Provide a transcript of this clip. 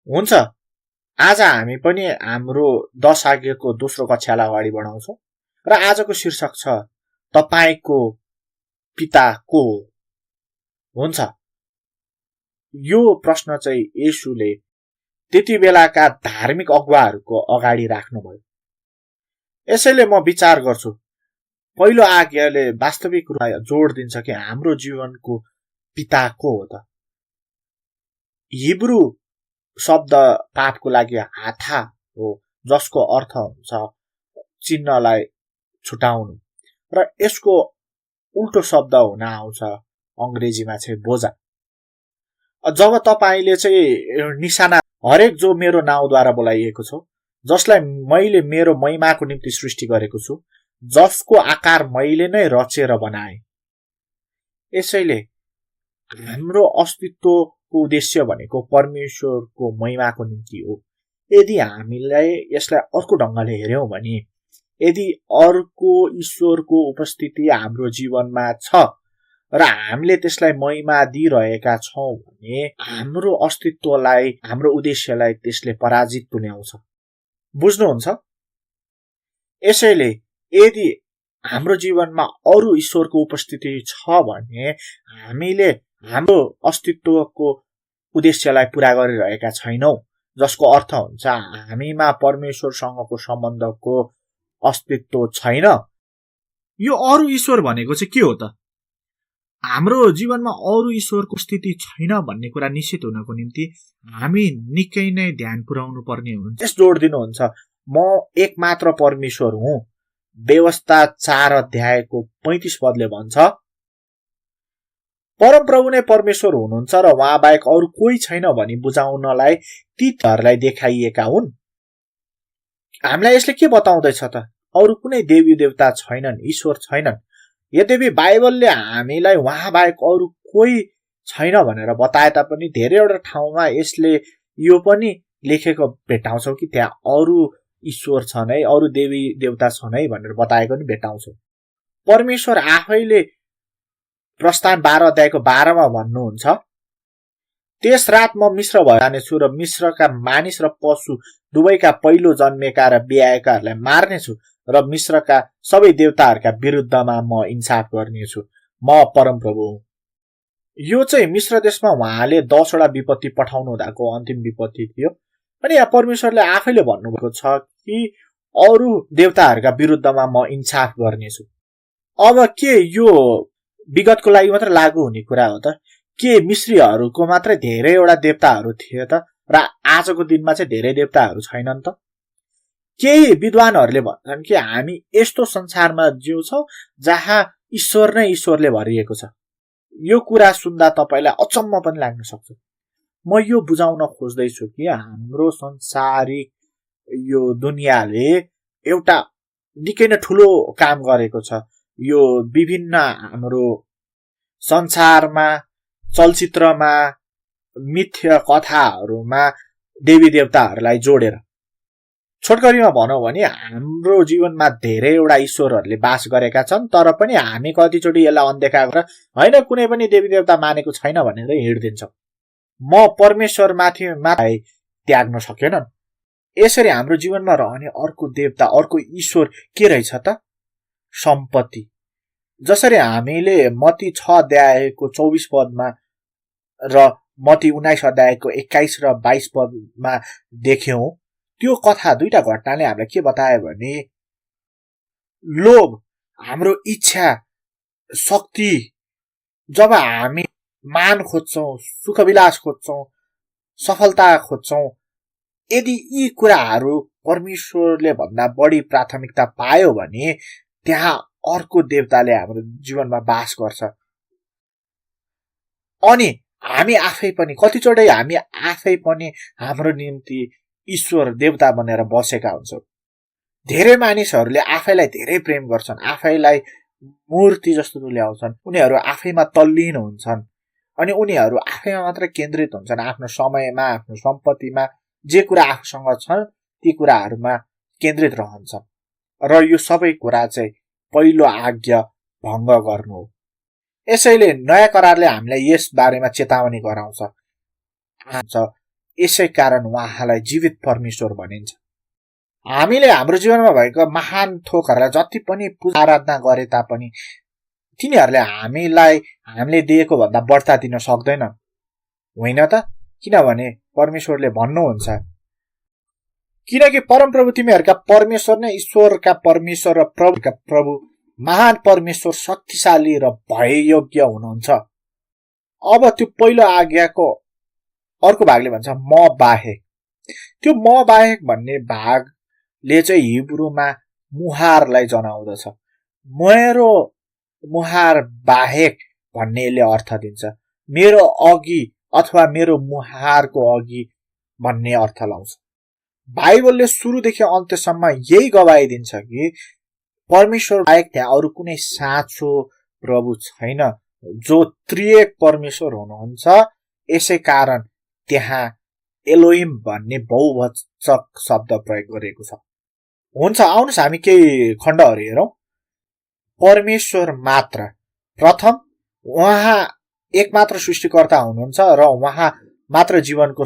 हुन्छ, आज हामी पनि हाम्रो 10 आज्ञाको दोस्रो कक्षालाई अगाडि बढाउँछौँ र आजको शीर्षक छ तपाईको पिता को हो? हुन्छ, यो प्रश्न चाहिँ येशूले त्यति बेलाका धार्मिक अगुवाहरूको अगाडि राख्नुभयो। यसैले म विचार गर्छु पहिलो आज्ञाले वास्तविक रूपमा जोड दिन्छ कि हाम्रो जीवनको पिता को हो त? हिब्रू शब्द पापको लागि हाथा हो, जसको अर्थ हुन्छ चिन्हलाई छुटाउनु, र यसको उल्टो शब्द हुन आउँछ अंग्रेजीमा चाहिँ बोझा। जब तपाईले चाहिँ निशाना हरेक जो मेरो नाउँद्वारा बोलाइएको छ, जसलाई मैले मेरो महिमाको निम्ति सृष्टि गरेको छु, जसको आकार मैले नै रचेर बनाए, यसैले हाम्रो अस्तित्वको उद्देश्य भनेको परमेश्वरको महिमाको निम्ति हो। यदि हामीलाई यसलाई अर्को ढंगले हेर्यौं भने, यदि अर्को ईश्वरको उपस्थिति हाम्रो जीवनमा छ र हामीले त्यसलाई महिमा दिइरहेका छौं भने हाम्रो अस्तित्वलाई, हाम्रो उद्देश्यलाई त्यसले पराजित तुल्याउँछ। बुझ्नुहुन्छ? यसैले यदि हाम्रो जीवनमा अरू ईश्वरको उपस्थिति छ भने हामीले हाम्रो अस्तित्वको उद्देश्यलाई पूरा गरिरहेका छैनौं, जसको अर्थ हुन्छ हामीमा परमेश्वरसँगको सम्बन्धको अस्तित्व छैन। यो अरू ईश्वर भनेको चाहिँ के हो त? हाम्रो जीवनमा अरू ईश्वरको स्थिति छैन भन्ने कुरा निश्चित हुनको निम्ति हामी निकै नै ध्यान पुर्याउनु पर्ने हुन्छ। यस जोड दिनुहुन्छ, म एक मात्र परमेश्वर हुँ। व्यवस्था 4 अध्यायको 35 पदले भन्छ, परमप्रभु नै परमेश्वर हुनुहुन्छ र उहाँ बाहेक अरू कोही छैन भनी बुझाउनलाई तीतहरूलाई देखाइएका हुन्। हामीलाई यसले के बताउँदैछ त? अरू कुनै देवी देवता छैनन्, ईश्वर छैनन्। यद्यपि बाइबलले हामीलाई उहाँ बाहेक अरू कोही छैन भनेर बताए तापनि धेरैवटा ठाउँमा यसले यो पनि लेखेको भेटाउँछौं कि त्यहाँ अरू ईश्वर छन् है, अरू देवी देवता छन् है भनेर बताएको पनि भेटाउँछौं। परमेश्वर आफैले प्रस्थान 12 अध्यायको 12 मा भन्नुहुन्छ, त्यस रात म मिश्र भएर जानेछु र मिश्रका मानिस र पशु दुवैका पहिलो जन्मेका र ब्याएकाहरूलाई मार्नेछु र मिश्रका सबै देवताहरूका विरुद्धमा म इन्साफ गर्नेछु। म परमप्रभु हुँ। यो चाहिँ मिश्र देशमा उहाँले 10 वटा विपत्ति पठाउनु हुँदाको अन्तिम विपत्ति थियो। अनि यहाँ परमेश्वरले आफैले भन्नुभएको छ कि अरू देवताहरूका विरुद्धमा म इन्साफ गर्नेछु। अब के यो विगतको लागि मात्र लागू हुने कुरा हो त? के मिश्रीहरूको मात्रै धेरैवटा देवताहरू थिए त र आजको दिनमा चाहिँ धेरै देवताहरू छैनन् त? केही विद्वानहरूले भन्छन् कि हामी यस्तो संसारमा जिउँछौं जहाँ ईश्वर नै ईश्वरले भरिएको छ। यो कुरा सुन्दा तपाईलाई अचम्म पनि लाग्न सक्छ। म यो बुझाउन खोज्दैछु कि हाम्रो संसारिक यो दुनियाँले एउटा निकै नै ठूलो काम गरेको छ। यो विभिन्न हाम्रो संसारमा, चलचित्रमा, मिथ्य कथाहरूमा देवी देवताहरूलाई जोडेर, छोटकरीमा भनौं भने हाम्रो जीवनमा धेरैवटा ईश्वरहरूले बास गरेका छन्, तर पनि हामी कतिचोटि यसलाई अनदेखा गरेर हैन कुनै पनि देवी देवता मानेको छैन भनेर हिँड्दिन्छौं। म परमेश्वरमाथि मात्रै त्याग्न सकेनन्। यसरी हाम्रो जीवनमा रहने अर्को देवता, अर्को ईश्वर के रहेछ त? सम्पत्ति। जसरी हामीले मत्ती 6 अध्यायको 24 पदमा र मत्ती 19 अध्यायको 21 र 22 पदमा देख्यौं, त्यो कथा, दुईटा घटनाले हामीलाई के बतायो भने लोभ, हाम्रो इच्छा शक्ति, जब हामी मान खोज्छौं, सुखविलास खोज्छौं, सफलता खोज्छौं, यदि यी कुराहरू परमेश्वरले भन्दा बढी प्राथमिकता पायो भने त्यहाँ अर्को देवताले हाम्रो जीवनमा बास गर्छ। अनि हामी आफै पनि कतिचोटि हामी आफै पनि हाम्रो निम्ति ईश्वर देवता बनेर बसेका हुन्छौं। धेरै मानिसहरूले आफैलाई धेरै प्रेम गर्छन्, आफैलाई मूर्ति जस्तो तुल्याउँछन्, उनीहरू आफैमा तल्लीन हुन्छन् अनि उनीहरू आफैमा मात्र केन्द्रित हुन्छन्, आफ्नो समयमा, आफ्नो सम्पत्तिमा, जे कुरा आफूसँग छन् ती कुराहरूमा केन्द्रित रहन्छन्। र यो सबै कुरा चाहिँ पहिलो आज्ञा भङ्ग गर्नु हो। यसैले नयाँ करारले हामीलाई यस बारेमा चेतावनी गराउँछ। यसै कारण उहाँलाई जीवित परमेश्वर भनिन्छ। हामीले हाम्रो जीवनमा भएको महान थोकहरूलाई जति पनि पूजा आराधना गरे तापनि तिनीहरूले हामीले दिएको भन्दा बढ्ता दिन सक्दैनन्, होइन त? किनभने परमेश्वरले भन्नुहुन्छ, किनकि परमप्रभु तिमीहरूका परमेश्वर नै ईश्वरका परमेश्वर र प्रभुका प्रभु, महान परमेश्वर, शक्तिशाली र भययोग्य हुनुहुन्छ। अब त्यो पहिलो आज्ञाको अर्को भागले भन्छ म बाहेक। त्यो म बाहेक भन्ने भागले चाहिँ हिब्रूमा मुहारलाई जनाउँदछ। मेरो मुहार बाहेक भन्नेले अर्थ दिन्छ, मेरो अघि अथवा मेरो मुहारको अघि भन्ने अर्थ लाउँछ। बाइबलले सुरुदेखि अन्त्यसम्म यही गवाही दिन्छ कि परमेश्वर बाहेक त्यहाँ अरू कुनै साँचो प्रभु छैन जो त्रिएक परमेश्वर हुनुहुन्छ। यसै कारण त्यहाँ एलोहिम भन्ने बहुवचक शब्द प्रयोग गरिएको छ। हुन्छ, आउनुहोस् हामी केही खण्डहरू हेरौँ। परमेश्वर मात्र प्रथम, उहाँ एकमात्र सृष्टिकर्ता हुनुहुन्छ र उहाँ मात्र जीवनको